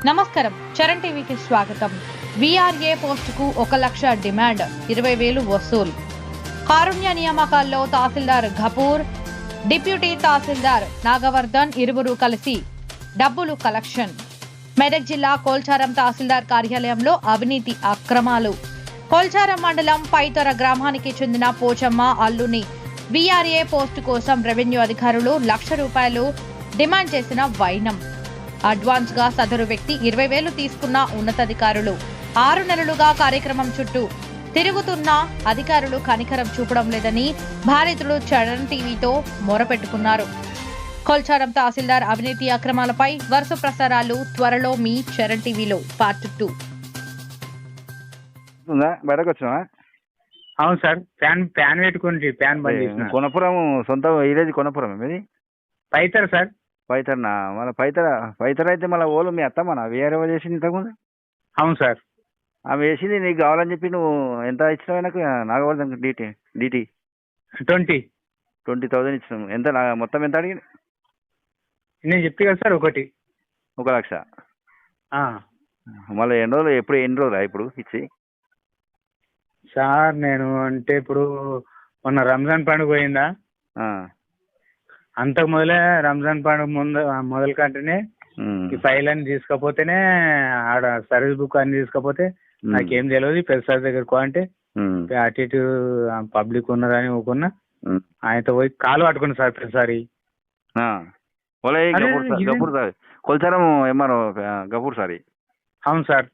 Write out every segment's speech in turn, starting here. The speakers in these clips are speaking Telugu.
నమస్కారం, చరణ్ టీవీకి స్వాగతం. వీఆర్ఏ పోస్టుకు 1 లక్ష డిమాండ్, 20,000 వసూలు. కారుణ్య నియామకాల్లో తహసీల్దార్ ఘపూర్, డిప్యూటీ తహసీల్దార్ నాగవర్ధన్ ఇరువురు కలిసి డబ్బులు కలెక్షన్. మెదక్ జిల్లా కోల్చారం తహసీల్దార్ కార్యాలయంలో అవినీతి అక్రమాలు. కోల్చారం మండలం పైతొర గ్రామానికి చెందిన పోచమ్మ అల్లుని వీఆర్ఏ పోస్టు కోసం రెవెన్యూ అధికారులు ₹1,00,000 డిమాండ్ చేసిన వైనం. అడ్వాన్స్ గా సదరు వ్యక్తి 20,000 తీసుకున్న ఉన్నతాధికారులు. 6 నెలలుగా కార్యక్రమం చుట్టూ తిరుగుతున్న అధికారులు కనికరం చూపడం లేదని బాధితులు చరణ్ టీవీతో మొరపెట్టుకున్నారు. కోల్చారం తహసీల్దార్ అవినీతి అక్రమాలపై వరుస ప్రసారాలు త్వరలో మీ చరణ్ టీవీలో పార్ట్ 2. బయటకు వచ్చినా? అవును సార్, ఫ్యాన్ పెట్టుకోండి. ఫ్యాన్ బంద్ చేసిన. కొనపురం సొంత విలేజ్ కొనపురం మీది? పైతారు సార్. పైతరనా? మళ్ళీ పైతర అయితే మళ్ళీ ఓలు మీ అత్తమ్మనా వేరే చేసింది ఇంతకుముందు? అవును సార్. ఆమె వేసింది నీకు కావాలని చెప్పి నువ్వు ఎంత ఇచ్చినావు? నాకు నాగవర్ధన్ డిటి 20,000 ఇచ్చినావు. ఎంత మొత్తం ఎంత అడిగి? నేను చెప్తే కదా సార్, 1 లక్ష. మళ్ళీ ఎన్ని రోజులు ఇప్పుడు ఇచ్చి? సార్ నేను అంటే ఇప్పుడు మొన్న రంజాన్ పండుగ పోయిందా, అంతకు మొదలే రంజాన్ పండుగ మొదలు కంటేనే ఈ ఫైల్ అని తీసుకపోతేనే ఆడ సర్వీస్ బుక్ అని తీసుకపోతే నాకేం తెలియదు. పెద్ద సార్ దగ్గరకు అంటే అటు ఇటు పబ్లిక్ ఉన్నారని ఊకున్నా. ఆయనతో పోయి కాలు పట్టుకున్నా సార్ ప్రతిసారి. కొల్చారం ఏమన్నా గపూర్ సారి? అవును సార్.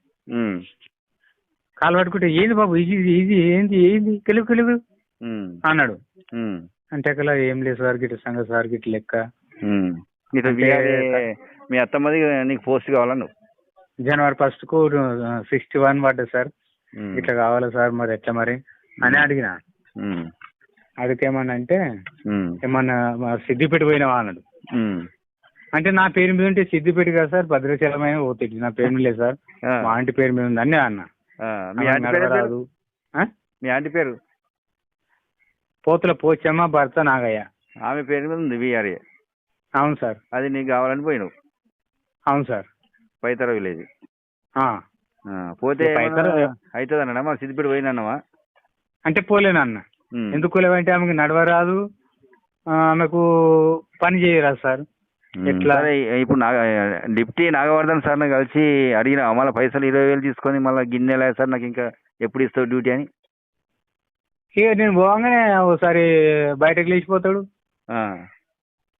కాలు పట్టుకుంటే ఏంది బాబు ఇది ఏంది తెలుగు అన్నాడు. అంటే అక్కడ ఏం లేదు సార్, గిట్ల సంగతి సార్, గిట్ల లెక్క. మీ అత్తమ్మది నీకు పోస్ట్ కావాలా? నువ్వు January 1st కు 61 పడ్డది సార్. ఇట్లా కావాలా సార్, మరి ఎట్లా మరి అని అడిగిన. అడిగితే ఏమన్నా అంటే ఏమన్నా సిద్దిపేట పోయినావా అన్నాడు. అంటే నా పేరు మీద ఉంటే సిద్దిపేట కదా సార్, భద్రాచలమైన పోతుంది. నా పేరు మీద లేదు సార్, మా ఆంటీ పేరు మీద ఉంది అని అన్న. రాదు. మీ ఆంటీ పేరు? పోతుల పోచమ్మ, భర్త నాగయ్య. ఆమె పేరు మీద ఉంది వీఆర్ఏ. అవును సార్. అది నీకు కావాలని పోయినావు? అవును సార్. పైతర విలేజ్ పోతే అవుతుంది అన్నా? మరి సిద్దిపేట పోయినావా? అంటే పోలేనన్న. ఎందుకు పోలేవంటే ఆమెకు నడవరాదు, ఆమెకు పని చేయరాదు సార్. ఎట్లా ఇప్పుడు డిప్టీ నాగవర్ధన్ సార్ కలిసి అడిగిన మళ్ళీ పైసలు 20,000 తీసుకొని మళ్ళీ గిన్నెలా సార్ నాకు ఇంకా ఎప్పుడు ఇస్తావు డ్యూటీ అని? ఇక నేను పోగానే ఓసారి బయటకు లేచిపోతాడు,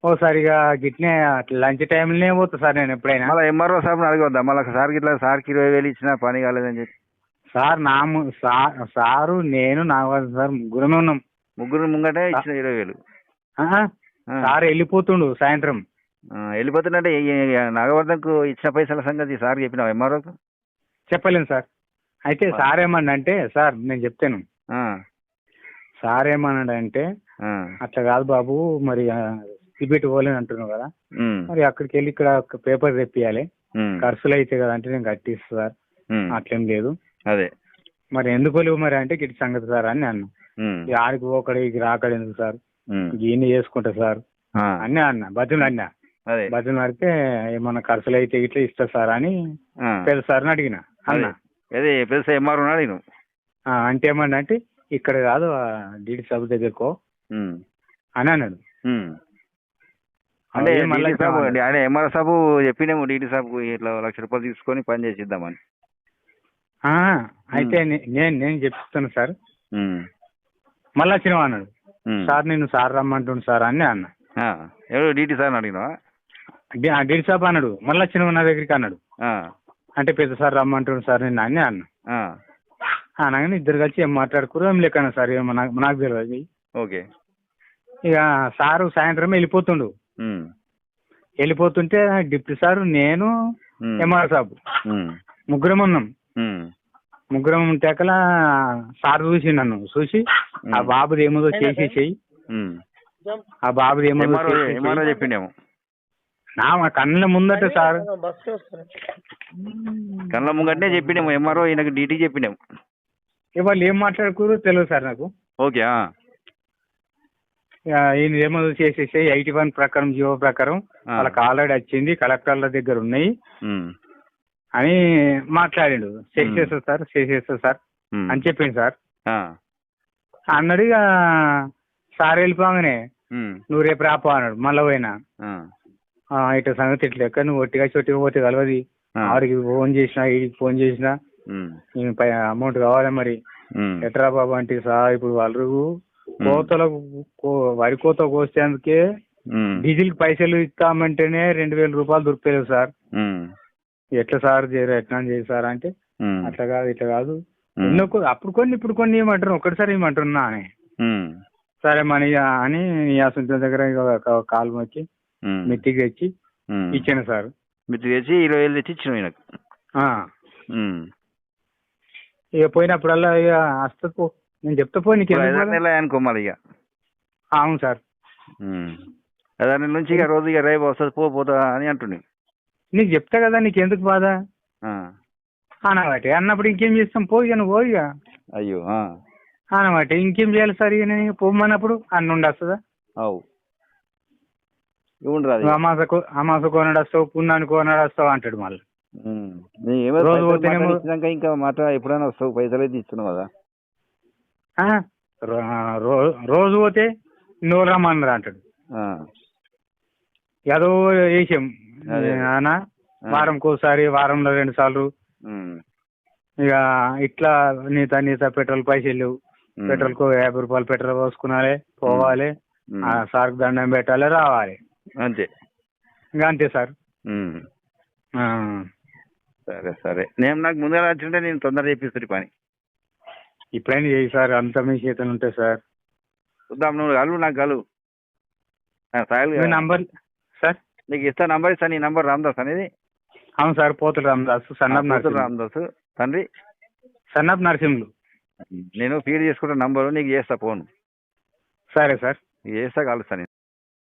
ఓసారిగా గిట్నే లంచ్ టైంలోనే పోతా సార్ నేను ఎప్పుడైనా. మళ్ళీ ఎంఆర్ఓ సార్ అడగొద్దా మళ్ళీ సార్ గిట్లా సార్కి 20,000 ఇచ్చినా పని కాలేదని చెప్పి? సార్ సారు నేను నాగవర్ధన్ సార్ ముగ్గురమే ఉన్నాం. ముగ్గురు ముంగటే ఇచ్చిన 20,000. సార్ వెళ్ళిపోతుండు సాయంత్రం. వెళ్ళిపోతుందంటే నాగవర్ధన్కు ఇచ్చిన పైసల సంగతి సార్ చెప్పినావు ఎంఆర్ఓకు? చెప్పలేను సార్. అయితే సార్ ఏమన్నాడంటే, సార్ నేను చెప్తాను. సార్ ఏమన్నాడంటే, అట్లా కాదు బాబు, మరి సిబిట్ పోలేని అంటున్నావు కదా, మరి అక్కడికి వెళ్ళి ఇక్కడ పేపర్ తెప్పియాలి, ఖర్చులు అయితే కదా అంటే నేను కట్టిస్తా సార్, అట్లేం లేదు. అదే మరి ఎందుకు లేవు మరి అంటే గిట్టి సంగతి సార్ అని అన్న. ఆడికి పోకడు ఇక రాకడు ఎందుకు సార్, గీని చేసుకుంటా సార్ అని అన్న. బతులు అన్నా, బతులు అడితే ఏమన్నా ఖర్చులు అయితే ఇట్లా ఇస్తా సార్ అని పెద్ద సార్ని అడిగిన. అన్న అంటే ఏమన్నా అంటే ఇక్కడ కాదు డీడీ సబ్ దగ్గరకో అని అన్నాడు. అంటే ఎంఆర్ఓ సాబు చెప్పినేమో డీడీ సాబ్ ఇట్లా ₹1,00,000 తీసుకొని పని చేసిద్దామని. అయితే నేను చెప్తాను సార్. మళ్ళా వచ్చినావా అన్నాడు. సార్ నేను సార్ రమ్మంటుండు సార్ అని అన్న. ఎవరు డీటీ సార్ అడిగినావా? డీడీ సాబ్ అన్నాడు. మళ్ళీ వచ్చినావు నా దగ్గరికి అన్నాడు. అంటే పెద్ద సార్ రమ్మంటుండు సార్ నేను అని అన్న. అనగానే ఇద్దరు కలిసి ఏం మాట్లాడుకోరు ఏం లెక్కన సార్, ఏమో నాకు తెలియదు. ఓకే. ఇక సారు సాయంత్రం వెళ్ళిపోతుండు. వెళ్ళిపోతుంటే డిప్యూటీ సార్, నేను, ఎంఆర్ సాబ్ ముగ్గురం ఉన్నాం. ముగ్గురం ఉంటేకలా సార్ చూసి నన్ను చూసి ఆ బాబుది ఏమో చేసేసేయి, ఆ బాబుది ఏమో చెప్పిండేమో నా కళ్ళ ముందట సార్, కళ్ళ ముంగటే చెప్పిండేమో ఎంఆర్ఓ ఈయనకు డీటీ చెప్పిండేమో. వాళ్ళు ఏం మాట్లాడుకోరు తెలియదు సార్ నాకు. ఓకే. ఈయన ఏమో చేసేసి 81 ప్రకారం జీవో ప్రకారం వాళ్ళకి ఆల్రెడీ వచ్చింది, కలెక్టర్ల దగ్గర ఉన్నాయి. అని మాట్లాడిండు. చేసేస్తా సార్ అని చెప్పిండు సార్. అన్నాడు. ఇక సార్ వెళ్ళిపోగానే నువ్వు రేపు రాపో అన్నాడు. మళ్ళీ పోయినా ఇట్లా సంగతి ఇట్లా ఎక్కడ నువ్వు ఒట్టిగా పోతే కలవది. ఆడికి ఫోన్ చేసినా వీడికి ఫోన్ చేసినా అమౌంట్ కావాలి మరి ఎట్రా బాబు అంటే సార్ ఇప్పుడు వాళ్ళు కోతలకు వరి కోత కోసేందుకే డీజిల్ పైసలు ఇస్తామంటేనే 2,000 రూపాయలు దొరికిపోయావు సార్. ఎట్లా సార్ ఎట్లా చేయి సార్ అంటే అట్లా కాదు ఇట్లా కాదు అప్పుడు కొన్ని ఇప్పుడు కొన్ని ఇవ్వమంటారు ఒకటిసారి ఇవ్వమంటున్నా అని. సరే మన అని అసలు దగ్గర కాలు మొక్కి మెత్తికి తెచ్చి ఇచ్చాను సార్. మెత్తికి తెచ్చి 20,000 తెచ్చి ఇచ్చిన. ఇక పోయినప్పుడల్లా ఇక వస్తా నేను చెప్తా పో నీకు అనుకోమాలి ఇక. అవును సార్. 5 నెలల నుంచి ఇక రోజు ఇక రేపు వస్తుంది పోతా అని అంటుండే. నీకు చెప్తా కదా నీకెందుకు బాధ అనవాటి అన్నప్పుడు ఇంకేం చేస్తాం పో ఇక నువ్వు ఇక. అయ్యో అనమాట ఇంకేం చేయాలి సార్ ఇక నేను పోమన్నప్పుడు అన్న ఉండి అమాస కోనాడు వస్తావు పున్నాను కోనాడు వస్తావు అంటాడు. మళ్ళీ రోజు పోతేనేమో ఇంకా మాట ఎప్పుడైనా వస్తావు పైసలు అయితే ఇస్తున్నావు కదా. రోజు పోతే నూరు రమ్మన్నారు అంటాడు. ఏదో వేసాం అన్న వారంకోసారి వారంలో 2 సార్లు ఇక ఇట్లా నీత పెట్రోల్ పైసలు లేవు. పెట్రోల్ కు 50 రూపాయలు పెట్రోల్ పోసుకున్నాలి పోవాలి సార్కు దండం పెట్టాలి రావాలి అంతే. ఇంకా అంతే సార్. సరే సరే నాకు ముందుగా వచ్చింటే నేను తొందరగా చేపిస్తుంది పని. ఇప్పుడైనా చేయి సార్ అంత మీ చేతులు ఉంటాయి సార్. చూద్దాం నువ్వు కలువు నాకు కలువు నంబర్ సార్ నీకు ఇస్తా. నంబర్ ఇస్తా. నీ నంబర్ రామదాస్ అనేది. అవును సార్ పోతులు రామదాస్ రామదాస్ తండ్రి సన్నప్ నరసింహులు. నేను ఫీడ్ చేసుకుంటా నంబరు నీకు చేస్తా ఫోన్. సరే సార్ చేస్తా కలుస్తాను.